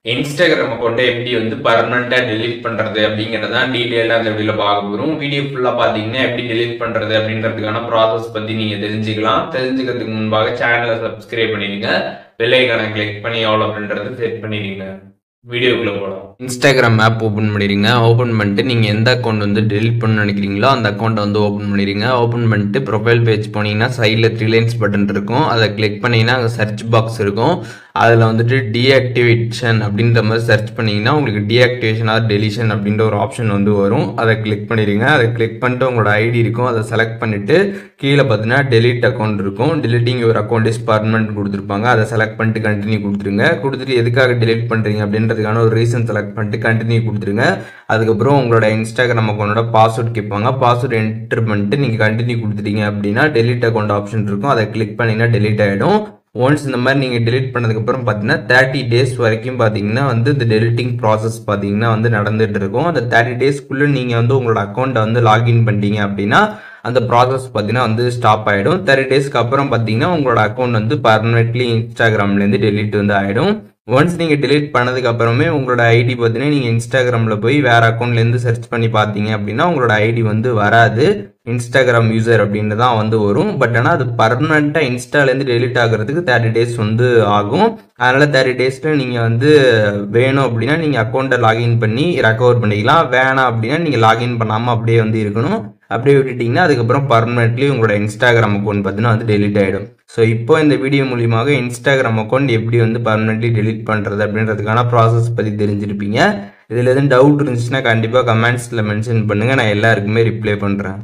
Instagram அக்கௌண்ட்டை எப்படி வந்து பர்மனெண்ட்டாக டெலீட் பண்ணுறது அப்படிங்கிறத தான் டீட்டெயிலாக அந்த வீடியோவில் பார்க்க போகிறோம். வீடியோ ஃபுல்லாக பார்த்தீங்கன்னா எப்படி டெலீட் பண்ணுறது அப்படின்றதுக்கான ப்ராசஸ் பற்றி நீங்கள் தெரிஞ்சுக்கலாம். தெரிஞ்சுக்கிறதுக்கு முன்பாக சேனலை சப்ஸ்கிரைப் பண்ணிடுங்க, பெல் ஐகானை கிளிக் பண்ணி ஆல் அப்படின்றத செட் பண்ணிடுங்க. வீடியோக்குள்ளே போகலாம். இன்ஸ்டாகிராம் ஆப் ஓப்பன் பண்ணிடுங்க. ஓப்பன் பண்ணிட்டு நீங்கள் எந்த அக்கௌண்ட் வந்து டெலிட் பண்ண நினைக்கிறீங்களோ அந்த அக்கௌண்ட்டை வந்து ஓப்பன் பண்ணிடுங்க. ஓப்பன் பண்ணிட்டு ப்ரொஃபைல் பேஜ் போனீங்கன்னா சைடில் 3 லைன்ஸ் பட்டன் இருக்கும். அதை கிளிக் பண்ணிங்கன்னா அங்கே சர்ச் பாக்ஸ் இருக்கும். அதில் வந்துட்டு டீஆக்டிவேஷன் அப்படின்ற மாதிரி சர்ச் பண்ணிங்கன்னா உங்களுக்கு டீஆக்டிவேஷன் ஆர் டெலிஷன் அப்படின்ற ஒரு ஆப்ஷன் வந்து வரும். அதை கிளிக் பண்ணிடுங்க. அதை கிளிக் பண்ணிட்டு உங்களோட ஐடி இருக்கும், அதை செலக்ட் பண்ணிவிட்டு கீழே பார்த்தீங்கன்னா டெலிட் அக்கௌண்ட் இருக்கும். Deleting your account is permanent கொடுத்துருப்பாங்க. அதை செலக்ட் பண்ணிட்டு கண்டினியூ கொடுத்துருங்க. கொடுத்துட்டு எதுக்காக டெலிட் பண்ணுறீங்க அப்படின்றதுக்கான ஒரு ரீசன் செலக்ட் பண்ணிட்டு கண்டினியூ கொடுத்துருங்க. அதுக்கப்புறம் உங்களோட இன்ஸ்டாகிராம் அக்கௌண்டோட பாஸ்வேர்ட் கேட்பாங்க. பாஸ்வேர்ட் என்டர் பண்ணிட்டு நீங்கள் கண்டினியூ கொடுத்துட்டீங்க அப்படின்னா டெலிட் அக்கௌண்ட் ஆப்ஷன் இருக்கும். அதை கிளிக் பண்ணிங்கன்னா டெலிட் ஆகிடும். ஒன்ஸ் இந்த மாதிரி நீங்கள் டெலிட் பண்ணதுக்கப்புறம் பார்த்தீங்கன்னா 30 days வரைக்கும் பார்த்தீங்கன்னா வந்து இந்த டெலிட்டிங் ப்ராசஸ் பார்த்தீங்கன்னா வந்து நடந்துட்டு இருக்கும். அந்த 30 daysக்குள்ளே நீங்கள் வந்து உங்களோட அக்கௌண்ட்டை வந்து லாகின் பண்ணிட்டீங்க அப்படின்னா அந்த ப்ராசஸ் பார்த்தீங்கன்னா வந்து ஸ்டாப் ஆகிடும். 30 daysக்கு அப்புறம் பார்த்தீங்கன்னா உங்களோட அக்கௌண்ட் வந்து பர்மனெண்ட்லி இன்ஸ்டாகிராம்லேருந்து டெலிட் வந்து ஆகிடும். ஒன்ஸ் நீங்கள் டெலிட் பண்ணதுக்கு அப்புறமே உங்களோட ஐடி பார்த்தீங்கன்னா நீங்கள் இன்ஸ்டாகிராமில் போய் வேறு அக்கௌண்ட்லேருந்து சர்ச் பண்ணி பார்த்தீங்க அப்படின்னா உங்களோட ஐடி வந்து வராது. இன்ஸ்டாகிராம் யூசர் அப்படின்னு தான் வந்து வரும். பட் ஆனால் அது பர்மனெண்ட்டாக இன்ஸ்டாலேருந்து டெலிட் ஆகிறதுக்கு 30 days வந்து ஆகும். அதனால் 30 daysல நீங்கள் வந்து வேணும் அப்படின்னா நீங்கள் அக்கௌண்ட்டை லாகின் பண்ணி ரெக்கவர் பண்ணிக்கலாம். வேணாம் அப்படின்னா நீங்கள் லாகின் பண்ணாமல் அப்படியே வந்து இருக்கணும். அப்படியே விட்டுட்டிங்கன்னா அதுக்கப்புறம் பர்மனெண்ட்லி உங்களோட இன்ஸ்டாகிராம் அக்கௌண்ட் பார்த்தீங்கன்னா வந்து டெலிட் ஆகிடும். ஸோ இப்போ இந்த வீடியோ மூலியமாக இன்ஸ்டாகிராம் அக்கௌண்ட் எப்படி வந்து பர்மனெண்ட்லி டெலிட் பண்ணுறது அப்படின்றதுக்கான ப்ராசஸ் பற்றி தெரிஞ்சிருப்பீங்க. இதில் எதுவும் டவுட் இருந்துச்சுன்னா கண்டிப்பாக கமெண்ட்ஸில் மென்ஷன் பண்ணுங்கள், நான் எல்லாருக்குமே ரிப்ளை பண்ணுறேன்.